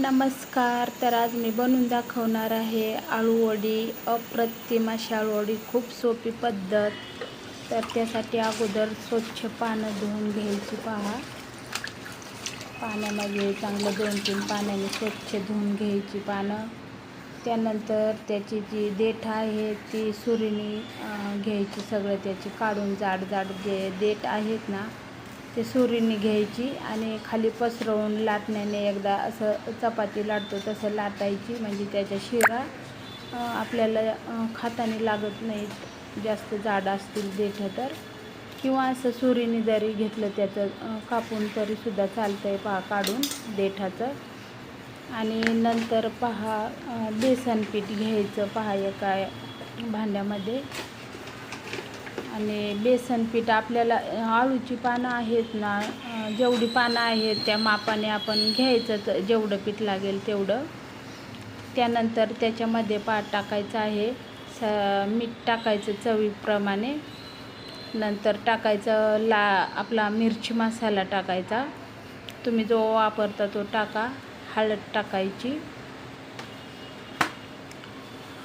नमस्कार. तर आज मी बनवून दाखवणार आहे आळू वडी. अप्रतिम अशी आळू वडी, खूप सोपी पद्धत. तर त्यासाठी अगोदर स्वच्छ पानं धुवून घ्यायची. पाण्यामध्ये चांगलं 2-3 पाण्याने स्वच्छ धुवून घ्यायची पानं. त्यानंतर त्याची जी देठ आहे ती सुरीने घ्यायची. सगळं त्याची काढून जाड जे देठ आहेत ना ते सुरीने घ्यायची आणि खाली पसरवून लाटण्याने एकदा असं चपाती लाटतो तसं लाटायची. म्हणजे त्याच्या शिरा आपल्याला खाताना लागत नाहीत, जास्त जाड असतील देठ तर. किंवा असं सुरीने जरी घेतलं त्याचं कापून तरीसुद्धा चालतं आहे काढून देठाचं. आणि नंतर बेसन पीठ घ्यायचं एका भांड्यामध्ये. आणि बेसन पीठ आपल्याला आळूची पानं आहेत ना, जेवढी पानं आहेत त्या मापाने आपण घ्यायचं, जेवढं पीठ लागेल तेवढं. त्यानंतर त्याच्यामध्ये टाकायचं आहे मीठ टाकायचं चवीप्रमाणे. नंतर टाकायचं आपला मिरची मसाला टाकायचा, तुम्ही जो वापरता तो टाका. हळद टाकायची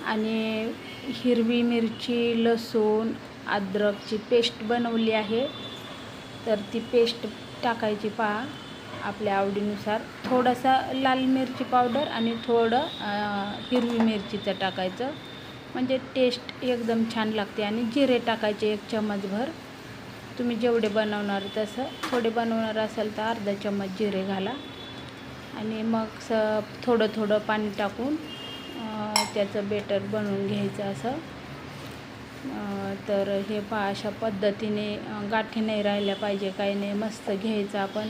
आणि हिरवी मिरची, लसूण, अद्रकची पेस्ट बनवली आहे तर ती पेस्ट टाकायची आपल्या आवडीनुसार. थोडासा लाल मिरची पावडर आणि थोडं हिरवी मिरचीचं टाकायचं, म्हणजे टेस्ट एकदम छान लागते. आणि जिरे टाकायचे 1 चम्मचभर. तुम्ही जेवढे बनवणार तसं, थोडे बनवणार असाल तर अर्धा चम्मच जिरे घाला. आणि मग थोडं पाणी टाकून त्याचं बेटर बनवून घ्यायचं असं. तर हे अशा पद्धतीने गाठी नाही राहिल्या पाहिजे, काही नाही, मस्त घ्यायचं. आपण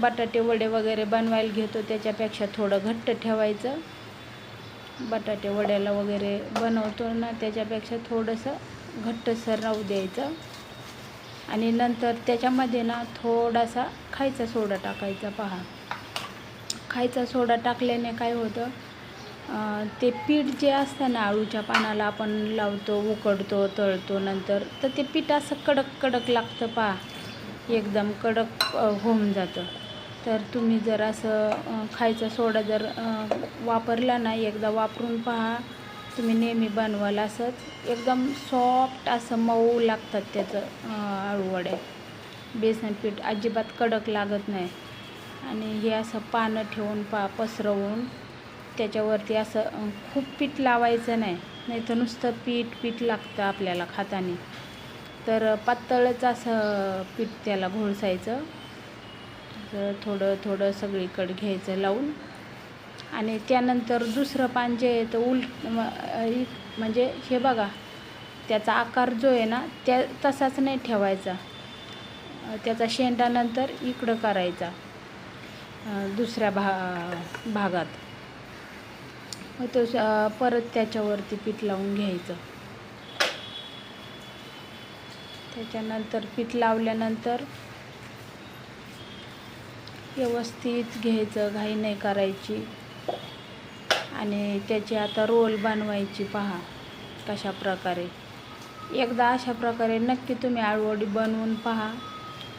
बटाटे वडे वगैरे बनवायला घेतो त्याच्यापेक्षा थोडं घट्ट ठेवायचं. बटाटे वड्याला वगैरे बनवतो ना त्याच्यापेक्षा थोडंसं घट्टसर राहू द्यायचं. आणि नंतर त्याच्यामध्ये ना थोडासा खायचा सोडा टाकायचा. खायचा सोडा टाकल्याने काय होतं, ते पीठ जे असतं ना आळूच्या पानाला आपण लावतो, उकडतो, तळतो नंतर, तर ते पीठ असं कडक लागतं एकदम कडक होऊन जातं. तर तुम्ही जर असं खायचा सोडा जर वापरला ना, एकदा वापरून तुम्ही नेहमी बनवाल असंच एकदम सॉफ्ट असं मऊ लागतात त्याचं आळू वड्या. बेसन पीठ अजिबात कडक लागत नाही. आणि हे असं पानं ठेवून पसरवून त्याच्यावरती असं खूप पीठ लावायचं नाही तर नुसतं पीठ लागतं आपल्याला खाताना. तर पातळच असं पीठ त्याला घोळसायचं. तर थोडं सगळीकडे घ्यायचं लावून. आणि त्यानंतर दुसरं पान जे आहे तर म्हणजे हे बघा, त्याचा आकार जो आहे ना त्या तसाच नाही ठेवायचा. त्याचा शेंडा नंतर इकडं करायचा दुसऱ्या भागात. मग तो परत त्याच्यावरती पीठ लावून घ्यायचं. त्याच्यानंतर पीठ लावल्यानंतर व्यवस्थित घ्यायचं, घाई नाही करायची. आणि त्याचे आता रोल बनवायची कशा प्रकारे. एकदा अशा प्रकारे नक्की तुम्ही आळूवडी बनवून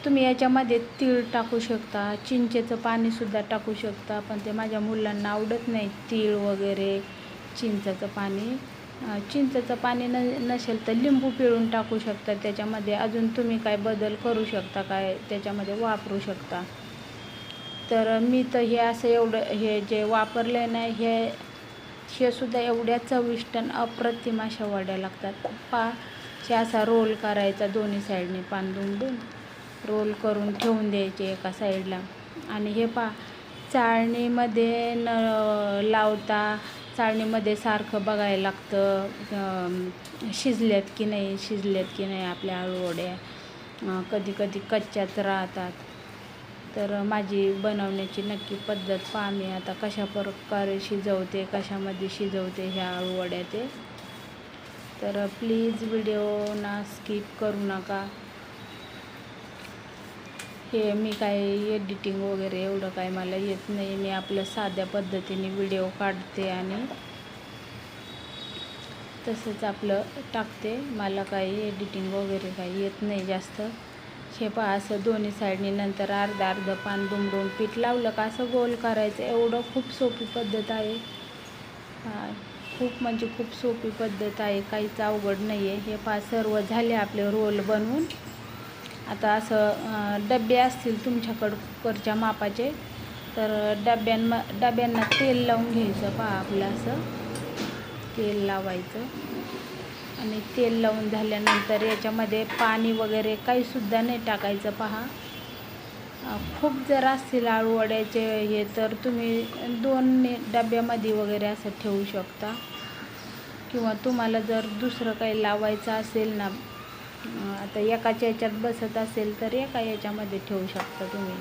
तुम्ही याच्यामध्ये तीळ टाकू शकता, चिंचेचं पाणीसुद्धा टाकू शकता, पण ते माझ्या मुलांना आवडत नाही तीळ वगैरे, चिंचेचं पाणी. चिंचेचं पाणी नसेल तर लिंबू पिळून टाकू शकता त्याच्यामध्ये. अजून तुम्ही काय बदल करू शकता, काय त्याच्यामध्ये वापरू शकता. तर मी तर हे असं हे जे वापरलं आहे ना, हे सुद्धा एवढ्या चविष्ट आणि अप्रतिम अशा वड्या लागतात. हे असा रोल करायचा दोन्ही साईडने पान दुमडून रोल करून ठेवून द्यायचे एका साईडला. आणि हे चाळणीमध्ये न लावता चाळणीमध्ये सारखं बघायला लागतं शिजल्यात की नाही आपल्या आळू वड्या. कधी कच्च्याच राहतात. तर माझी बनवण्याची नक्की पद्धत मी आता कशा प्रकारे शिजवते, कशामध्ये शिजवते ह्या आळू वड्या ते. तर प्लीज व्हिडिओ ना स्किप करू नका. हे मी काय एडिटिंग वगैरे एवढं काय मला येत नाही. मी आपल्या साध्या पद्धतीने व्हिडिओ काढते आणि तसंच आपलं टाकते. मला काही एडिटिंग वगैरे काही येत नाही जास्त. हे पहा असं दोन्ही साईडनी नंतर अर्धं अर्धं पान दुमडून पीठ लावलं का असं गोल करायचं. एवढं खूप सोपी पद्धत आहे. खूप म्हणजे खूप सोपी पद्धत आहे, काहीच अवघड नाही आहे. हे पहा सर्व झाले आपले रोल बनवून. आता असं डबे असतील तुमच्याकडं कुकरच्या मापाचे तर डब्यांना तेल लावून घ्यायचं. पहा आपलं असं तेल लावायचं आणि तेल लावून झाल्यानंतर याच्यामध्ये पाणी वगैरे काहीसुद्धा नाही टाकायचं. पहा खूप जर असतील आळू वड्याचे हे तर तुम्ही 2 डब्यामध्ये वगैरे असं ठेवू शकता, किंवा तुम्हाला जर दुसरं काही लावायचं असेल ना, आता एकाच्या याच्यात बसत असेल तर एका याच्यामध्ये ठेवू शकता तुम्ही.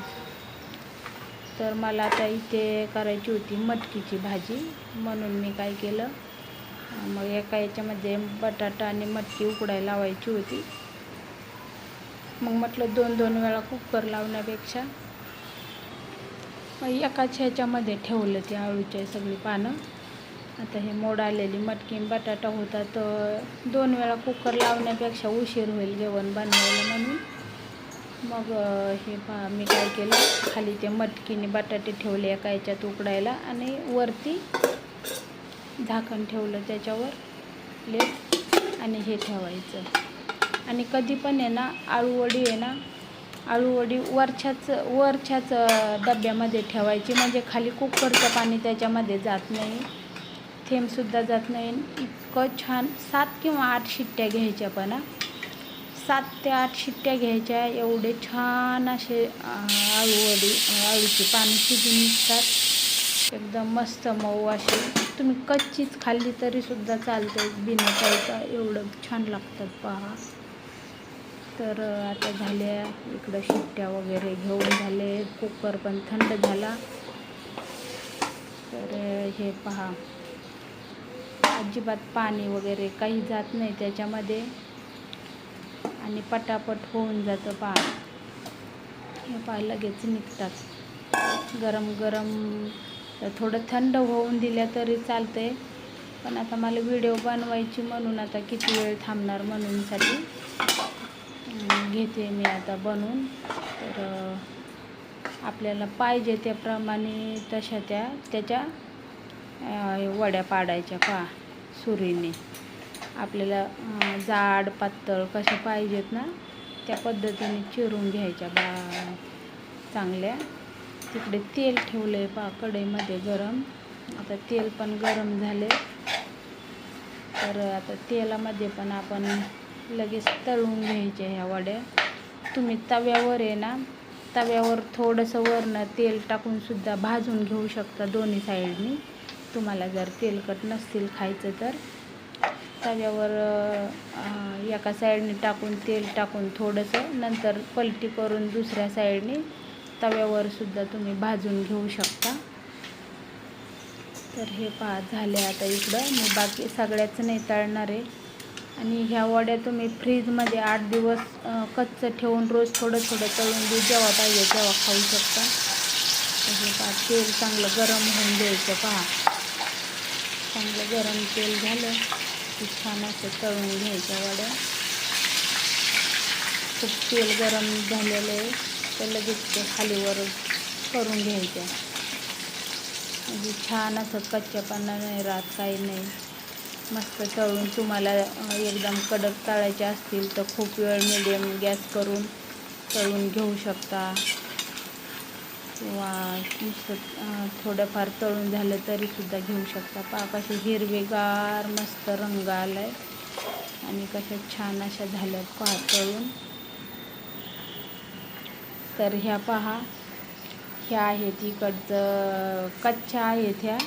तर मला आता इथे करायची होती मटकीची भाजी, म्हणून मी काय केलं, मग एका याच्यामध्ये बटाटा आणि मटकी उकडायला लावायची होती. मग म्हटलं 2-2 वेळा कुकर लावण्यापेक्षा मग एकाच ह्याच्यामध्ये ठेवलं ती आळूची सगळी पानं. आता हे मोड आलेली मटकी बटाटा होता तर 2 वेळा कुकर लावण्यापेक्षा उशीर होईल जेवण बनवायला, म्हणून मग हे पहा मी काय केलं, खाली ते मटकीने बटाटे ठेवले एका याच्यात उकडायला आणि वरती झाकण ठेवलं, त्याच्यावर प्लेट आणि हे ठेवायचं. आणि कधी पण आहे ना आळूवडी आहे ना, आळूवडी वरच्याच डब्यामध्ये ठेवायची, म्हणजे खाली कुकरचं पाणी त्याच्यामध्ये जात नाही, थेंबसुद्धा जात नाही. इतकं छान 7 किंवा 8 शिट्ट्या घ्यायच्या, पण 7 ते 8 शिट्ट्या घ्यायच्या. एवढे छान असे आळूची पानं शिजून निघतात, एकदम मस्त मऊ असे. तुम्ही कच्चीच खाल्ली तरीसुद्धा चालते, बिना तळता एवढं छान लागतात. पहा तर आता झाल्या इकडं शिट्ट्या वगैरे घेऊन झाले, कुकर पण थंड झाला. तर हे पहा अजिबात पाणी वगैरे काही जात नाही त्याच्यामध्ये आणि पटापट होऊन जातं. पहा हे पहा लगेच निघतात. गरम गरम थोडं थंड होऊन दिल्या तरी चालते, पण आता मला व्हिडिओ बनवायची म्हणून आता किती वेळ थांबणार म्हणूनसाठी घेते मी आता बनवून. तर आपल्याला पाहिजे त्याप्रमाणे त्याच्या वड्या पाडायच्या. पहा सुरीने आपल्याला जाड पातळ कशा पाहिजेत ना त्या पद्धतीने चिरून घ्यायच्या चांगल्या. तिकडे तेल ठेवलं आहे पहा कढईमध्ये गरम. आता तेल पण गरम झाले, तर आता तेलामध्ये पण आपण लगेच तळून घ्यायच्या ह्या वड्या. तुम्ही तव्यावर आहे ना, तव्यावर थोडंसं वरनं तेल टाकूनसुद्धा भाजून घेऊ शकता दोन्ही साईडनी. तुम्हाला जर तेलकट नसतील खायचं तर तव्यावर एका साईडने टाकून तेल टाकून थोडंसं नंतर पलटी करून दुसऱ्या साईडने तव्यावरसुद्धा तुम्ही भाजून घेऊ शकता. तर हे पहा झाले. आता इकडं मी बाकी सगळ्याच नाही तळणार आहे. आणि ह्या वड्या तुम्ही फ्रीजमध्ये 8 दिवस कच्चं ठेवून रोज थोडं थोडं तळून जेव्हा पाहिजे तेव्हा खाऊ शकता. तर हे पहा तेल चांगलं गरम होऊन द्यायचं. पहा चांगलं गरम तेल झालं की छान असं तळून घ्यायच्या वड्या. खूप तेल गरम झालेलं आहे तर लगेच ते खालीवर करून घ्यायच्या, म्हणजे छान असं कच्च्यापणा नाही राहत, काही नाही. मस्त तळून तुम्हाला एकदम कडक तळायचे असतील तर खूप वेळ मिडियम गॅस करून तळून घेऊ शकता, किंवा नुसतं थोडंफार तळून झालं तरीसुद्धा घेऊ शकता. पहा कसे हिरवेगार मस्त रंग आला आहे आणि कशा छान अशा झाल्या पहा तळून. तर ह्या पहा ह्या आहेत इकडचं कच्च्या आहेत ह्या,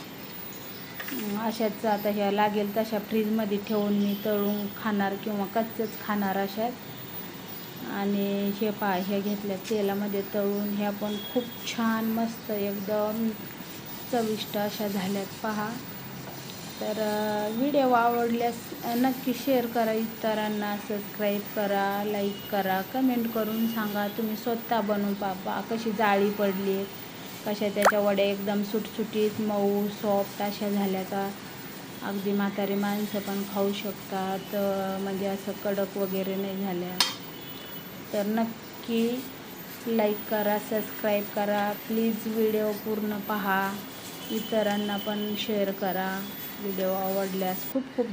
अशाच आता ह्या लागेल तशा फ्रीजमध्ये ठेवून मी तळून खाणार किंवा कच्चंच खाणार अशाच. आणि हे पहा ह्या घेतल्या तेलामध्ये तळून, ह्या पण खूप छान मस्त एकदम चविष्ट अशा झाल्यात. पहा तर व्हिडिओ आवडल्यास नक्की शेअर करा, इतरांना सबस्क्राईब करा, लाईक करा, कमेंट करून सांगा. तुम्ही स्वतः बनवून पहा कशी जाळी पडली, कशा त्याच्या वड्या एकदम सुटसुटीत मऊ सॉफ्ट अशा झाल्या का अगदी म्हातारी माणसं पण खाऊ शकतात, म्हणजे असं कडक वगैरे नाही झाल्या. तर नक्की लाईक करा, सबस्क्राईब करा. प्लीज व्हिडिओ पूर्ण पहा, इतरांना पण शेअर करा. व्हिडिओ आवडल्यास खूप खूप